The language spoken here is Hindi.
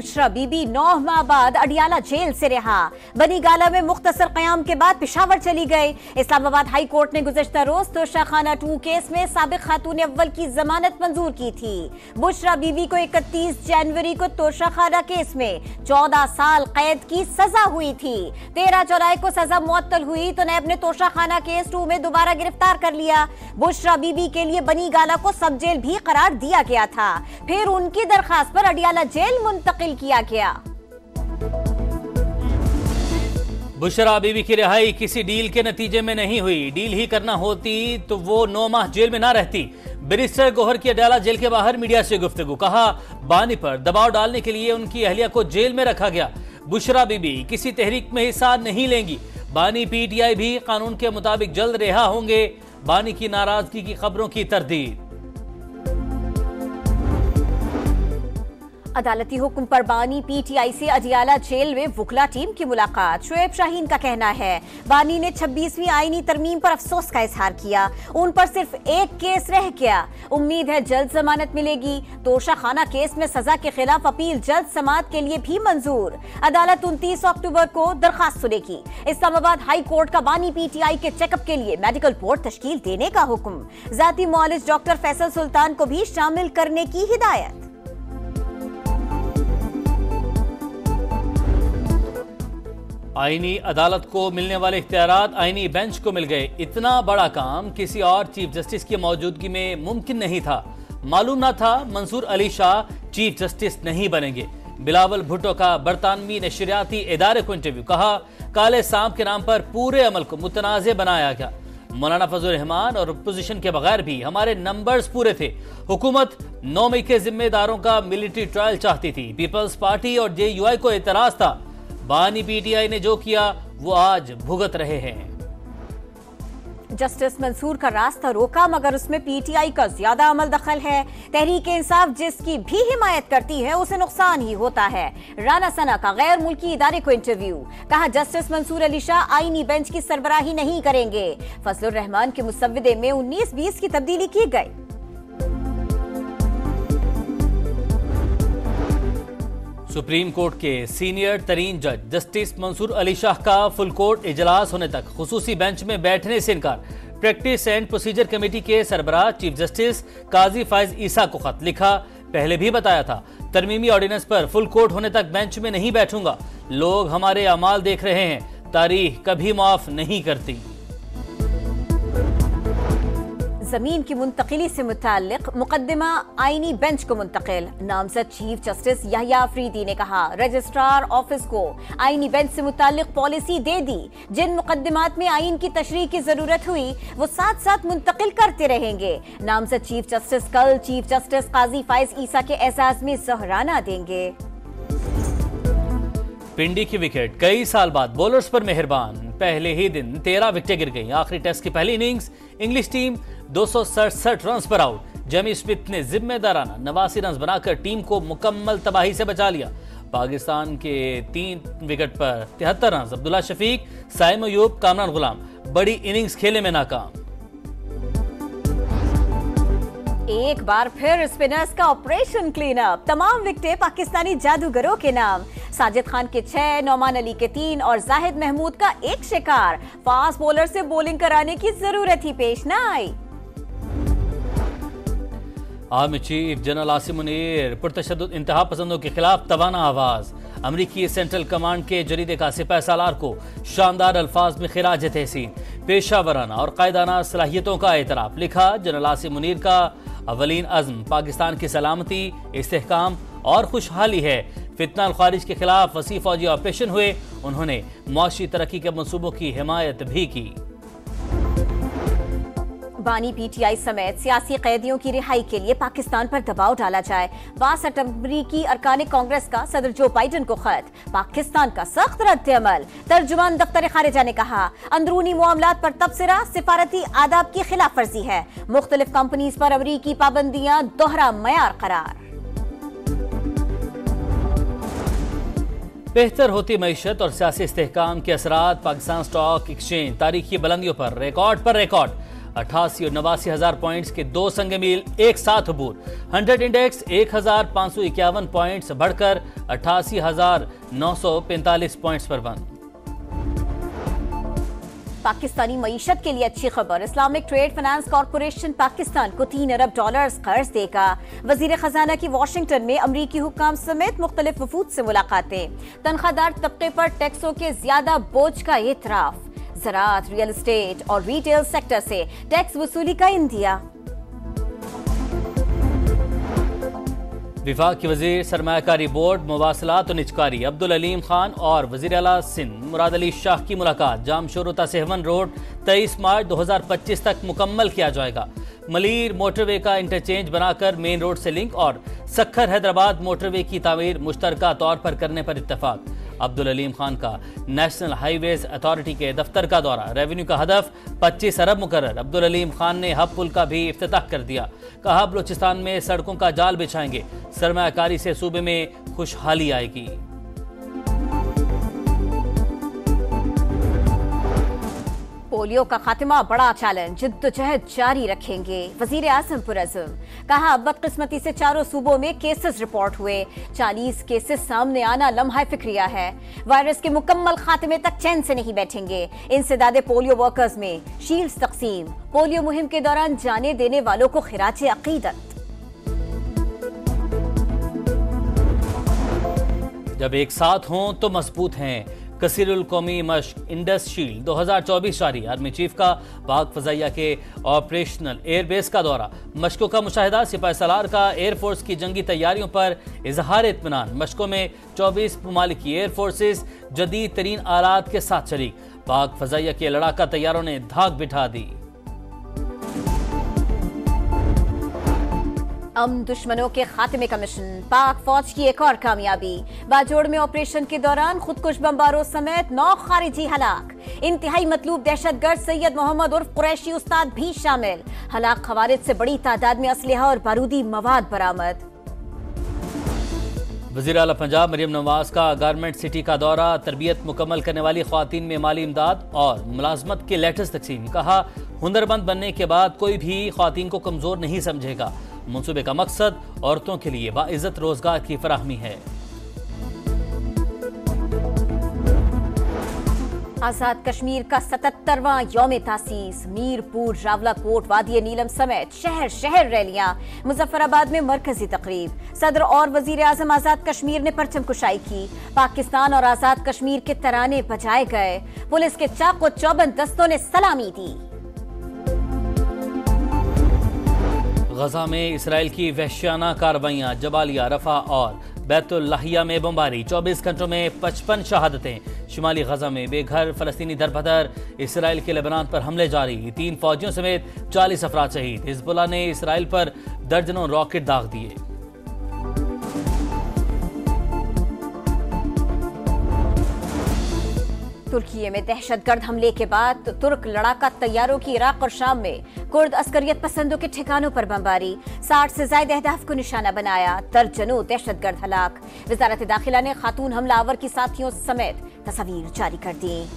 बुशरा बीबी 9 माह बाद अडियाला जेल से रिहा। बनी गाला में मुख्तसर क़याम के बाद पेशावर चली गई। इस्लामाबाद हाई कोर्ट ने गुज़श्ता रोज तोशाखाना 2 केस में साबिक खातून अव्वल की जमानत मंजूर की थी। बुशरा बीबी को 31 जनवरी को तोशाखाना केस में 14 साल कैद की सजा हुई थी। 13 जुलाई को सजा मुअत्तल हुई तो नैब ने तोशाखाना केस 2 में दोबारा गिरफ्तार कर लिया। बुशरा बीबी के लिए बनी गाला को सब जेल भी करार दिया गया था, फिर उनकी दरखास्त पर अडियाला जेल मुंतकिल किया गया। बुशरा बीबी की रिहाई किसी डील के नतीजे में नहीं हुई। डील ही करना होती तो वो 9 माह जेल में ना रहती। बैरिस्टर गौहर की अडियाला जेल के बाहर मीडिया से गुफ्तगू। कहा, बानी पर दबाव डालने के लिए उनकी अहलिया को जेल में रखा गया। बुशरा बीबी किसी तहरीक में हिस्सा नहीं लेंगी। बानी पीटीआई भी कानून के मुताबिक जल्द रिहा होंगे। बानी की नाराजगी की खबरों की तरदीद। अदालती हुक्म पर बानी पीटीआई से अडियाला जेल में वुकला टीम की मुलाकात। शोएब शाहीन का कहना है, बानी ने 26वीं आईनी तरमीम पर अफसोस का इजहार किया। उन पर सिर्फ एक केस रह गया। उम्मीद है जल्द जमानत मिलेगी। तोशाखाना केस में सजा के खिलाफ अपील जल्द समाअत के लिए भी मंजूर। अदालत 29 अक्टूबर को दरखास्त सुनेगी। इस्लामाबाद हाई कोर्ट का बानी पीटीआई के चेकअप के लिए मेडिकल बोर्ड तश्कील देने का हुक्म। जाती मुआलिज डॉक्टर फैसल सुल्तान को भी शामिल करने की हिदायत। आईनी अदालत को मिलने वाले इख्तियारात आईनी बेंच को मिल गए। इतना बड़ा काम किसी और चीफ जस्टिस की मौजूदगी में मुमकिन नहीं था। मालूम ना था मंसूर अली शाह चीफ जस्टिस नहीं बनेंगे। बिलावल भुट्टो का बरतानवी नशरियाती इदारे को इंटरव्यू। कहा, काले सांप के नाम पर पूरे अमल को मुतनाज़े बनाया गया। मौलाना फजल रहमान और अपोजिशन के बगैर भी हमारे नंबर्स पूरे थे। हुकूमत 9 मई के जिम्मेदारों का मिलिट्री ट्रायल चाहती थी। पीपल्स पार्टी और जेयूआई को एतराज था। बानी पीटीआई ने जो किया वो आज भुगत रहे हैं। जस्टिस मंसूर का रास्ता रोका, मगर उसमें पीटीआई का ज्यादा अमल दखल है। तहरीक इंसाफ जिसकी भी हिमायत करती है उसे नुकसान ही होता है। राना सना का गैर मुल्की इदारे को इंटरव्यू। कहा, जस्टिस मंसूर अली शाह आईनी बेंच की सरबराही नहीं करेंगे। फजलुर रहमान के मुसव्विदे में 19-20 की तब्दीली की गई। सुप्रीम कोर्ट के सीनियर तरीन जज जस्टिस मंसूर अली शाह का फुल कोर्ट इजलास होने तक खुसूसी बेंच में बैठने से इनकार। प्रैक्टिस एंड प्रोसीजर कमेटी के सरबराह चीफ जस्टिस काजी फाइज ईसा को खत लिखा। पहले भी बताया था, तरमीमी ऑर्डिनेंस पर फुल कोर्ट होने तक बेंच में नहीं बैठूंगा। लोग हमारे अमाल देख रहे हैं, तारीख कभी माफ नहीं करती। जमीन की मुंतकिली से मुताल्लिक मुकदमा आईनी बेंच को मुंतकिल। नामजद चीफ जस्टिस याह्या अफरीदी ने कहा, रजिस्ट्रार ऑफिस को आईनी बेंच से मुताल्लिक पॉलिसी दे दी। जिन मुकदमात में आईन की तशरीह की जरूरत हुई वो साथ साथ मुंतकिल करते रहेंगे। नामजद चीफ जस्टिस कल चीफ जस्टिस काजी फाइज ईसा के एजाज में जहराना देंगे। पिंडी की विकेट कई साल बाद बॉलर्स पर मेहरबान। पहले ही दिन 13 विकेटें गिर गईं। आखिरी टेस्ट की पहली इनिंग्स इंग्लिश टीम 267 रन पर आउट। जेमी स्मिथ ने जिम्मेदाराना 89 रन बनाकर टीम को मुकम्मल तबाही से बचा लिया। पाकिस्तान के 3 विकेट पर 73 रन। अब्दुल्ला शफीक, साइम अयूब, कामरान गुलाम बड़ी इनिंग्स खेले में नाकाम। एक बार फिर स्पिनर्स का ऑपरेशन क्लीन अप। तमाम विकेटें पाकिस्तानी जादूगरों के नाम। साजिद खान के 6, नौमान अली के 3 और जाहिद महमूद का 1 शिकार। फास्ट बॉलर से बॉलिंग कराने की जरूरत ही पेश न आई। Army chief general Asim Munir पुरतशद्दुद इंतहा पसंदों के खिलाफ तवाना आवाज। अमरीकी सेंट्रल कमांड के जरीदे का सिपाही सालार को शानदार अल्फाज में खिराज तहसीन, पेशावराना और कायदाना सलाहियतों का एतराफ। लिखा, जनरल आसिम मुनीर का अवलीन अज़्म पाकिस्तान की सलामती, इस्तेहकाम और खुशहाली है। फितना खारिज के खिलाफ वसी फौजी ऑपरेशन हुए। उन्होंने मुआशी तरक्की के मंसूबों की हिमायत भी की। बानी पीटीआई समेत सियासी कैदियों की रिहाई के लिए पाकिस्तान पर दबाव डाला जाए। 62 अमरीकी अरकान कांग्रेस का सदर जो बाइडन को खत। पाकिस्तान का सख्त रद्द अमल। तर्जुमान दफ्तर खारिजा ने कहा, अंदरूनी मामलात पर तबसरा सिफारती आदाब की खिलाफ वर्जी है। मुख्तलिफ कंपनीज पर अमरीकी पाबंदियां दोहरा मयार करार। बेहतर होती मईशत और सियासी इस्तेहकाम के असरात। पाकिस्तान स्टॉक एक्सचेंज तारीखी बुलंदियों पर रिकॉर्ड। 88 और 89,000 पॉइंट्स के दो संगे मील एक साथ अबूर। 100 इंडेक्स 1,551 पॉइंट्स बढ़कर 88,945 पॉइंट्स पर बंद। पाकिस्तानी मईशत के लिए अच्छी खबर, Islamic trade finance corporation Pakistan को $3 अरब कर्ज देगा। वजीर खजाना की वाशिंगटन में अमरीकी हुक्काम समेत मुख्तलिफ वफूद से मुलाकातें। तनख्वाहदार तबके पर टैक्सों के ज्यादा बोझ का एतराफ। ज़राअत, रियल एस्टेट और रिटेल सेक्टर से टैक्स वसूली का इंदिया। विफाक के वजीर सरमायाकारी बोर्ड, मवासलात और निजकारी अब्दुल अलीम खान और वजीर आला सिंध मुराद अली शाह की मुलाकात। जामशोरोता सेहवन रोड 23 मार्च 2025 तक मुकम्मल किया जाएगा। मलीर मोटरवे का इंटरचेंज बनाकर मेन रोड से लिंक और सक्खर हैदराबाद मोटरवे की तामीर मुश्तरका तौर पर करने पर इत्तेफाक। अब्दुल अलीम खान का नेशनल हाईवेज अथॉरिटी के दफ्तर का दौरा। रेवेन्यू का हदफ 25 अरब मुकर्रर। अब्दुल अलीम खान ने हब पुल का भी इफ्तिताह कर दिया। कहा बलूचिस्तान में सड़कों का जाल बिछाएंगे, सरमायाकारी से सूबे में खुशहाली आएगी। पोलियो का खात्मा बड़ा चैलेंज, जिद्दोजहद जारी रखेंगे। वजीर आजम पुरअज़्म, कहा बदकिस्मती से चारों सूबों में केसेस रिपोर्ट हुए। 40 केसेस सामने आना लम्हा फिक्रिया है। वायरस के मुकम्मल खात्मे तक चैन से नहीं बैठेंगे। इंसदादे पोलियो वर्कर्स में शील्ड्स तकसीम। पोलियो मुहिम के दौरान जाने देने वालों को खिराजे अकीदत। जब एक साथ हों तो मजबूत हैं। कसीरुल कौमी मश्क इंडस शील्ड 2024 जारी। आर्मी चीफ का पाक फजाइया के ऑपरेशनल एयरबेस का दौरा। मशकों का मुशाहिदा। सिपाही सालार का एयरफोर्स की जंगी तैयारियों पर इजहार इत्मीनान। मशकों में 24 ममालिक की एयरफोर्सेज जदीद तरीन आलात के साथ शरीक। पाक फजाइया के लड़ाका तैयारों ने धाक बिठा दी। दुश्मनों के खात्मे का मिशन, पाक फौज की एक और कामयाबी। बाजोड़ में ऑपरेशन के दौरान खुदकुश बमबारों समेत 9 खारिजी हलाक। इंतहाई मतलूब दहशतगर्द सैयद मोहम्मद उर्फ कुरैशी उस्ताद भी शामिल। हलाक खवारिज से बड़ी तादाद में असलहा और बारूदी मवाद बरामद। वज़ीर आला पंजाब मरियम नवाज का गारमेंट सिटी का दौरा। तरबियत मुकम्मल करने वाली ख्वातीन में माली इमदाद और मुलाजमत के लेटर्स तकसीम। कहा हुनरमंद बनने के बाद कोई भी ख्वातीन को कमजोर नहीं समझेगा। मंसूबे का मकसद औरतों के लिए बाइज्जत रोजगार की फराहमी है। आजाद कश्मीर का 77वां यौम तासीस। मीरपुर, रावलाकोट, वादी नीलम समेत शहर शहर रैलियां। मुजफ्फराबाद में मरकजी तकरीब। सदर और वजीर आजम आजाद कश्मीर ने परचम कुशाई की। पाकिस्तान और आजाद कश्मीर के तराने बजाए गए। पुलिस के चाको चौबंद दस्तों ने सलामी दी। गजा में इसराइल की वहशियाना कार्रवाइयां। जबालिया, रफा और बैतुल लाहिया में बमबारी। 24 घंटों में 55 शहादतें। शुमाली गजा में बेघर फलस्तीनी दरबदर। इसराइल के लेबनान पर हमले जारी। 3 फौजियों समेत 40 अफराद शहीद। हिजबुल्लाह ने इसराइल पर दर्जनों रॉकेट दाग दिए। तुर्की में दहशतगर्द हमले के बाद तुर्क लड़ाका तैयारों की इराक और शाम में कुर्द अस्करियत पसंदों के ठिकानों पर बमबारी। 60 से ज्यादा अहदाफ को निशाना बनाया। दर्जनों दहशतगर्द हलाक। वजारत दाखिला ने खातून हमलावर की साथियों समेत तस्वीर जारी कर दी।